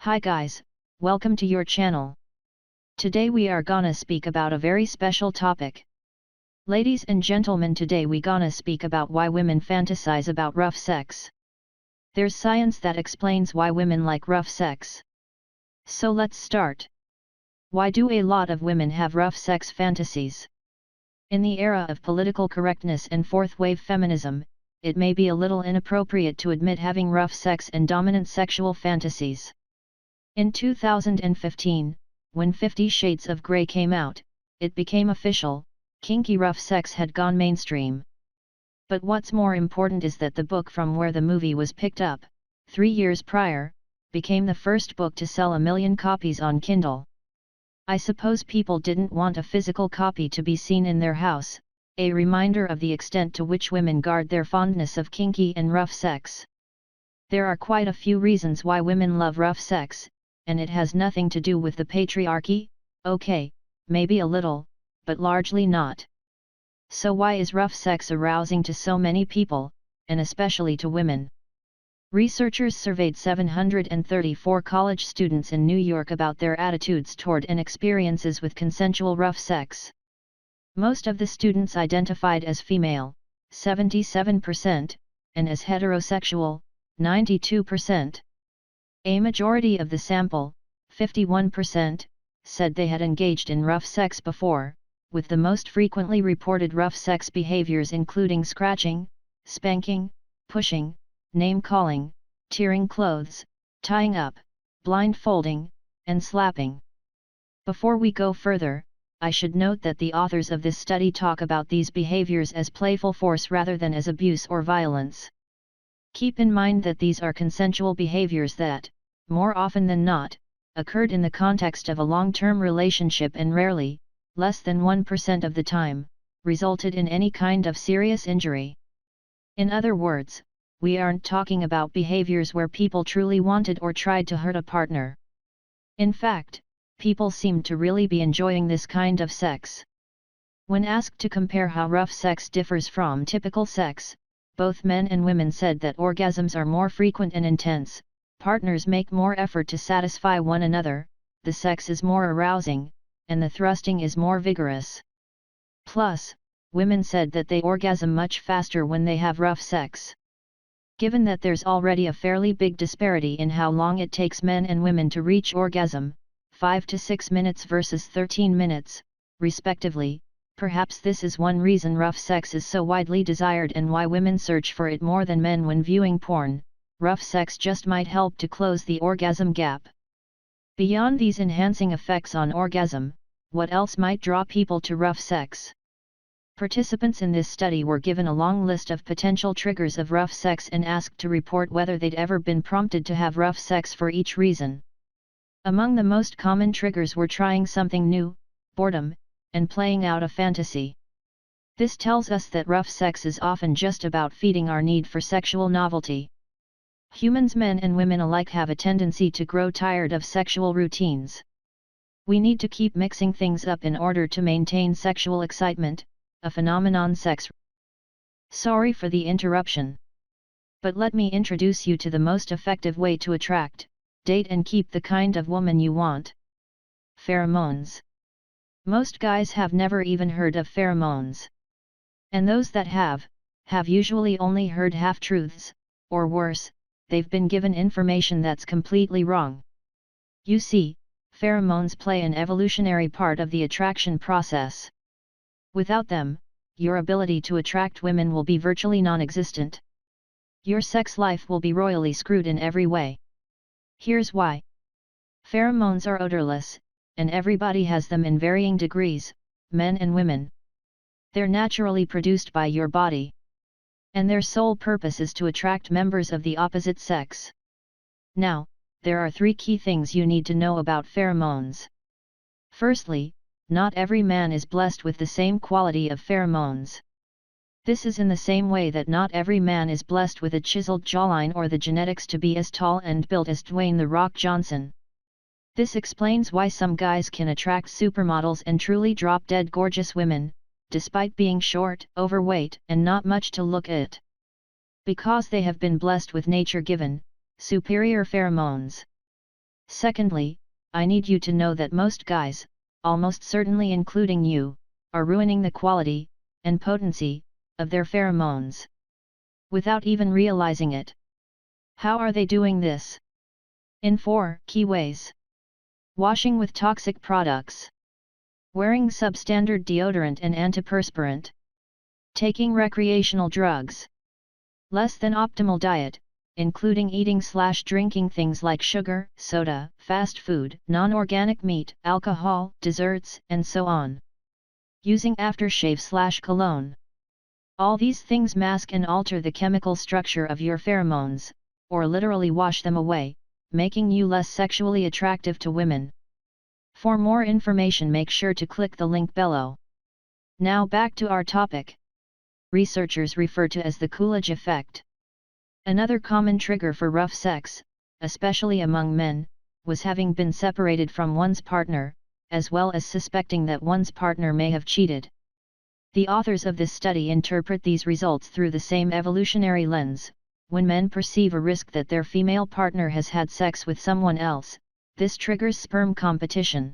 Hi guys, welcome to your channel. Today we are gonna speak about a very special topic. Ladies and gentlemen, today we gonna speak about why women fantasize about rough sex. There's science that explains why women like rough sex. So let's start. Why do a lot of women have rough sex fantasies? In the era of political correctness and fourth wave feminism, it may be a little inappropriate to admit having rough sex and dominant sexual fantasies. In 2015, when 50 Shades of Grey came out, it became official, kinky rough sex had gone mainstream. But what's more important is that the book from where the movie was picked up, 3 years prior, became the first book to sell 1 million copies on Kindle. I suppose people didn't want a physical copy to be seen in their house, a reminder of the extent to which women guard their fondness of kinky and rough sex. There are quite a few reasons why women love rough sex, and it has nothing to do with the patriarchy, okay, maybe a little, but largely not. So why is rough sex arousing to so many people, and especially to women? Researchers surveyed 734 college students in New York about their attitudes toward and experiences with consensual rough sex. Most of the students identified as female, 77%, and as heterosexual, 92%. A majority of the sample, 51%, said they had engaged in rough sex before, with the most frequently reported rough sex behaviors including scratching, spanking, pushing, name-calling, tearing clothes, tying up, blindfolding, and slapping. Before we go further, I should note that the authors of this study talk about these behaviors as playful force rather than as abuse or violence. Keep in mind that these are consensual behaviors that, more often than not, occurred in the context of a long-term relationship and rarely, less than 1% of the time, resulted in any kind of serious injury. In other words, we aren't talking about behaviors where people truly wanted or tried to hurt a partner. In fact, people seemed to really be enjoying this kind of sex. When asked to compare how rough sex differs from typical sex, both men and women said that orgasms are more frequent and intense, partners make more effort to satisfy one another, the sex is more arousing, and the thrusting is more vigorous. Plus, women said that they orgasm much faster when they have rough sex. Given that there's already a fairly big disparity in how long it takes men and women to reach orgasm, 5 to 6 minutes versus 13 minutes, respectively, perhaps this is one reason rough sex is so widely desired and why women search for it more than men when viewing porn. Rough sex just might help to close the orgasm gap. Beyond these enhancing effects on orgasm, what else might draw people to rough sex? Participants in this study were given a long list of potential triggers of rough sex and asked to report whether they'd ever been prompted to have rough sex for each reason. Among the most common triggers were trying something new, boredom, and playing out a fantasy. This tells us that rough sex is often just about feeding our need for sexual novelty. Humans, men and women alike, have a tendency to grow tired of sexual routines. We need to keep mixing things up in order to maintain sexual excitement, a phenomenon sex. Sorry for the interruption. But let me introduce you to the most effective way to attract, date and keep the kind of woman you want. Pheromones. Most guys have never even heard of pheromones. And those that have usually only heard half-truths, or worse, they've been given information that's completely wrong. You see, pheromones play an evolutionary part of the attraction process. Without them, your ability to attract women will be virtually non-existent. Your sex life will be royally screwed in every way. Here's why. Pheromones are odorless, and everybody has them in varying degrees, men and women. They're naturally produced by your body. And their sole purpose is to attract members of the opposite sex. Now, there are 3 key things you need to know about pheromones. Firstly, not every man is blessed with the same quality of pheromones. This is in the same way that not every man is blessed with a chiseled jawline or the genetics to be as tall and built as Dwayne "The Rock" Johnson. This explains why some guys can attract supermodels and truly drop-dead gorgeous women, despite being short, overweight, and not much to look at. Because they have been blessed with nature-given, superior pheromones. Secondly, I need you to know that most guys, almost certainly including you, are ruining the quality and potency of their pheromones without even realizing it. How are they doing this? In 4 key ways. Washing with toxic products. Wearing substandard deodorant and antiperspirant. Taking recreational drugs. Less than optimal diet, including eating/drinking things like sugar, soda, fast food, non-organic meat, alcohol, desserts, and so on. Using aftershave/cologne. All these things mask and alter the chemical structure of your pheromones, or literally wash them away, making you less sexually attractive to women. For more information, make sure to click the link below. Now back to our topic. Researchers refer to as the coolidge effect. Another common trigger for rough sex, especially among men, was having been separated from one's partner, as well as suspecting that one's partner may have cheated. The authors of this study interpret these results through the same evolutionary lens. When men perceive a risk that their female partner has had sex with someone else, this triggers sperm competition.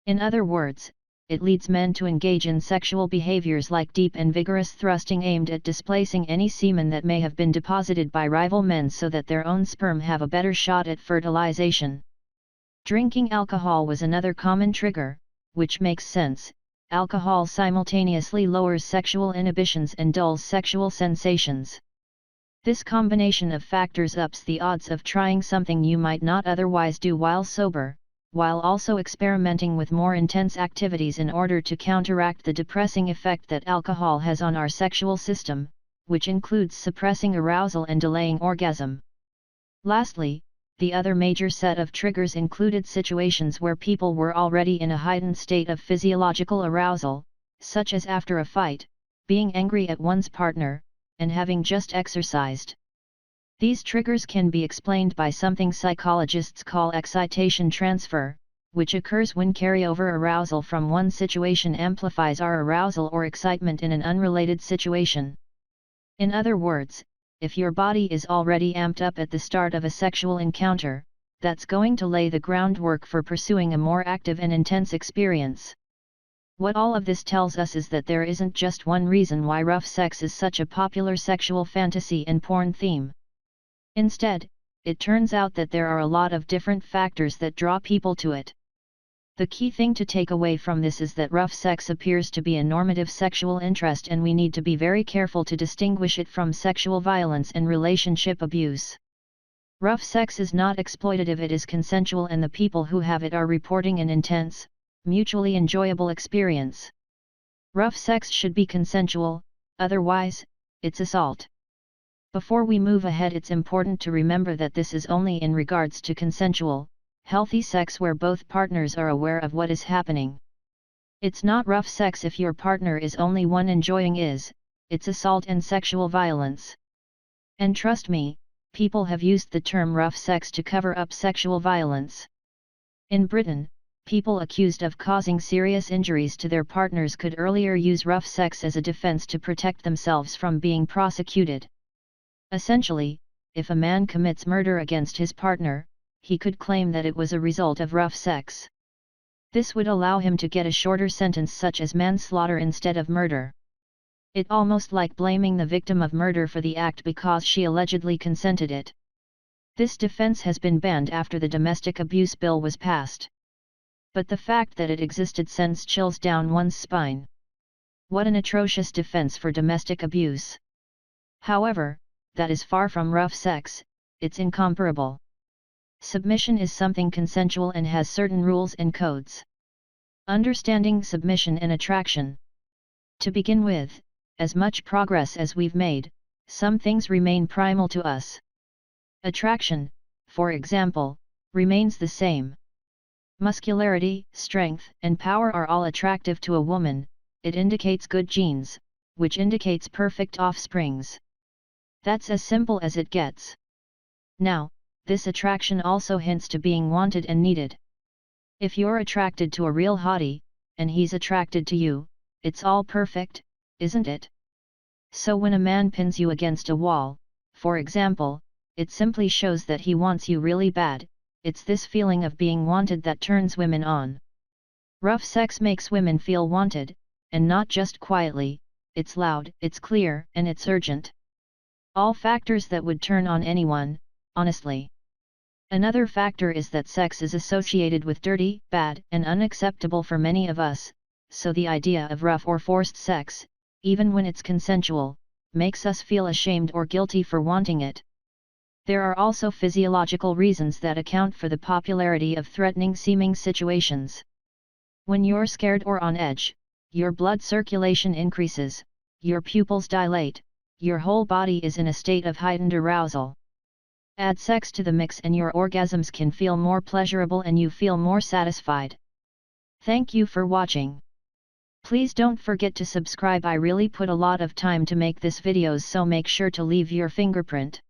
In other words, it leads men to engage in sexual behaviors like deep and vigorous thrusting aimed at displacing any semen that may have been deposited by rival men so that their own sperm have a better shot at fertilization. Drinking alcohol was another common trigger, which makes sense. Alcohol simultaneously lowers sexual inhibitions and dulls sexual sensations. This combination of factors ups the odds of trying something you might not otherwise do while sober, while also experimenting with more intense activities in order to counteract the depressing effect that alcohol has on our sexual system, which includes suppressing arousal and delaying orgasm. Lastly, the other major set of triggers included situations where people were already in a heightened state of physiological arousal, such as after a fight, being angry at one's partner, and having just exercised. These triggers can be explained by something psychologists call excitation transfer, which occurs when carryover arousal from one situation amplifies our arousal or excitement in an unrelated situation. In other words, if your body is already amped up at the start of a sexual encounter, that's going to lay the groundwork for pursuing a more active and intense experience. What all of this tells us is that there isn't just one reason why rough sex is such a popular sexual fantasy and porn theme. Instead, it turns out that there are a lot of different factors that draw people to it. The key thing to take away from this is that rough sex appears to be a normative sexual interest, and we need to be very careful to distinguish it from sexual violence and relationship abuse. Rough sex is not exploitative, it is consensual, and the people who have it are reporting an intense, mutually enjoyable experience. Rough sex should be consensual, otherwise, it's assault. Before we move ahead, it's important to remember that this is only in regards to consensual, healthy sex where both partners are aware of what is happening. It's not rough sex if your partner is only one enjoying it's assault and sexual violence. And trust me, people have used the term rough sex to cover up sexual violence. In Britain, people accused of causing serious injuries to their partners could earlier use rough sex as a defense to protect themselves from being prosecuted. Essentially, if a man commits murder against his partner, he could claim that it was a result of rough sex. This would allow him to get a shorter sentence, such as manslaughter instead of murder. It's almost like blaming the victim of murder for the act because she allegedly consented it. This defense has been banned after the domestic abuse bill was passed. But the fact that it existed sends chills down one's spine. What an atrocious defense for domestic abuse! However, that is far from rough sex, it's incomparable. Submission is something consensual and has certain rules and codes. Understanding submission and attraction. To begin with, as much progress as we've made, some things remain primal to us. Attraction, for example, remains the same. Muscularity, strength, and power are all attractive to a woman. It indicates good genes, which indicates perfect offsprings. That's as simple as it gets. Now, this attraction also hints to being wanted and needed. If you're attracted to a real hottie, and he's attracted to you, it's all perfect, isn't it? So when a man pins you against a wall, for example, it simply shows that he wants you really bad. it's this feeling of being wanted that turns women on. Rough sex makes women feel wanted, and not just quietly, it's loud, it's clear, and it's urgent. All factors that would turn on anyone, honestly. Another factor is that sex is associated with dirty, bad, and unacceptable for many of us, so the idea of rough or forced sex, even when it's consensual, makes us feel ashamed or guilty for wanting it. There are also physiological reasons that account for the popularity of threatening-seeming situations. When you're scared or on edge, your blood circulation increases, your pupils dilate, your whole body is in a state of heightened arousal. Add sex to the mix and your orgasms can feel more pleasurable and you feel more satisfied. Thank you for watching. Please don't forget to subscribe. I really put a lot of time to make this videos, so make sure to leave your fingerprint.